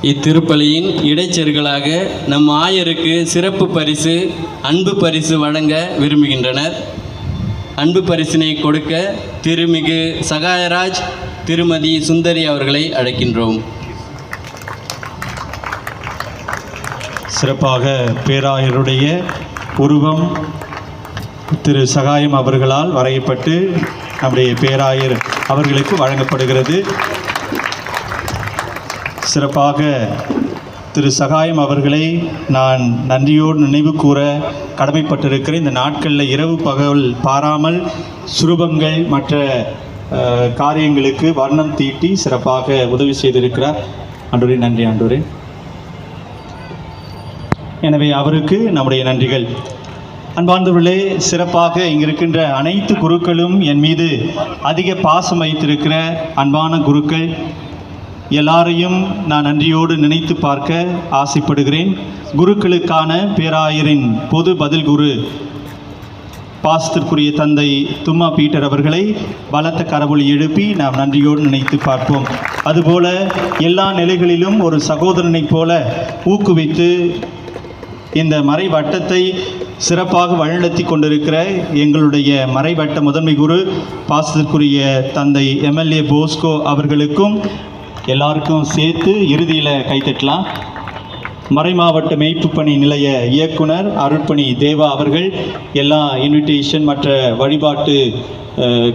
இத்திருப்பலியின் இடைச்செருகலாக நம் ஆயருக்கு சிறப்பு பரிசு அன்பு பரிசு வழங்க விரும்புகின்றனர். அன்பு பரிசினை கொடுக்க திருமிகு சகாயராஜ் திருமதி சுந்தரி அவர்களை அழைக்கின்றோம். சிறப்பாக பேராயருடைய உருவம் திரு சகாயம் அவர்களால் வரையப்பட்டு நம்முடைய பேராயர் அவர்களுக்கு வழங்கப்படுகிறது. சிறப்பாக திரு சகாயம் அவர்களை நான் நன்றியோடு நினைவு கூற கடமைப்பட்டிருக்கிறேன். இந்த நாட்களில் இரவு பகல் பாராமல் சுரூபங்கள் மற்ற காரியங்களுக்கு வர்ணம் தீட்டி சிறப்பாக உதவி செய்திருக்கிறார். ஆண்டவரே நன்றி ஆண்டவரே. எனவே அவருக்கு நம்முடைய நன்றிகள். அன்பார்ந்தவர்களே, சிறப்பாக இங்கிருக்கின்ற அனைத்து குருக்களும் என் மீது அதிக பாசம் வைத்திருக்கிற அன்பான குருக்கள் எல்லாரையும் நான் நன்றியோடு நினைத்து பார்க்க ஆசைப்படுகிறேன். குருக்களுக்கான பேராயரின் பொது பதில் குரு பாசத்திற்குரிய தந்தை தும்மா பீட்டர் அவர்களை பலத்த கரவொலி எழுப்பி நாம் நன்றியோடு நினைத்து பார்ப்போம். அதுபோல எல்லா நிலைகளிலும் ஒரு சகோதரனைப் போல ஊக்குவித்து இந்த மறைவட்டத்தை சிறப்பாக வழிநடத்தி கொண்டிருக்கிற எங்களுடைய மறைவட்ட முதன்மை குரு பாசத்திற்குரிய தந்தை எம்எல்ஏ போஸ்கோ அவர்களுக்கும் எல்லாருக்கும் சேர்த்து இறுதியில் கைத்தட்டலாம். மறைமாவட்ட மேய்ப்பு பணி நிலைய இயக்குனர் அருட்பணி தேவா அவர்கள் எல்லா இன்விடேஷன் மற்ற வழிபாட்டு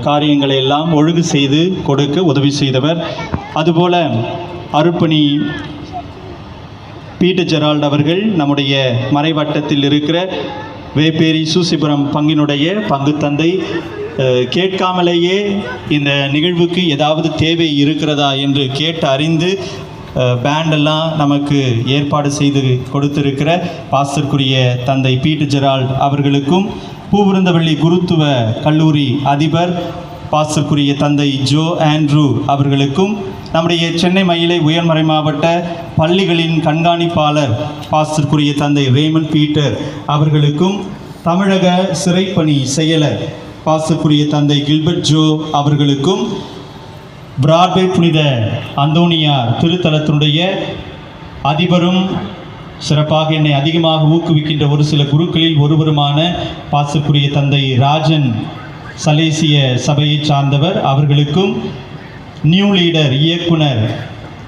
காரியங்களை எல்லாம் ஒழுங்கு செய்து கொடுக்க உதவி செய்தவர். அதுபோல் அருட்பணி பீட்டர் ஜெரால்ட் அவர்கள் நம்முடைய மறைவட்டத்தில் இருக்கிற வேப்பேரி சூசிபுரம் பங்கினுடைய பங்கு தந்தை. கேட்காமலேயே இந்த நிகழ்வுக்கு ஏதாவது தேவை இருக்கிறதா என்று கேட்டு அறிந்து பேண்டெல்லாம் நமக்கு ஏற்பாடு செய்து கொடுத்திருக்கிற பாஸ்டருக்குரிய தந்தை பீட்டர் ஜெரால்ட் அவர்களுக்கும் பூவிருந்தவள்ளி குருத்துவ கல்லூரி அதிபர் பாஸ்டருக்குரிய தந்தை ஜோ ஆண்ட்ரூ அவர்களுக்கும் நம்முடைய சென்னை மயிலை உயர்மறை மாவட்ட பள்ளிகளின் கண்காணிப்பாளர் பாஸ்டருக்குரிய தந்தை ரேமன் பீட்டர் அவர்களுக்கும் தமிழக சிறைப்பணி செயலர் பாஸ்டருக்குரிய தந்தை கில்பர்ட் ஜோ அவர்களுக்கும் பிராட்வே புனித அந்தோனியார் திருத்தலத்தினுடைய அதிபரும் சிறப்பாக என்னை அதிகமாக ஊக்குவிக்கின்ற ஒரு சில குருக்களில் ஒருவருமான பாஸ்டருக்குரிய தந்தை ராஜன் சலேசிய சபையை சார்ந்தவர் அவர்களுக்கும் நியூ லீடர் இயக்குனர்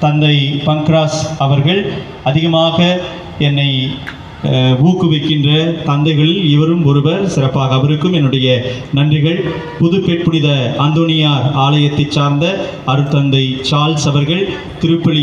தந்தை பங்க்ராஸ் அவர்கள் அதிகமாக என்னை ஊக்குவிக்கின்ற தந்தைகளில் இவரும் ஒருவர். சிறப்பாக அவருக்கும் என்னுடைய நன்றிகள். புதுப்பேட் புனித அந்தோனியார் ஆலயத்தை சார்ந்த அருட்தந்தை சார்ல்ஸ் அவர்கள் திருப்பலி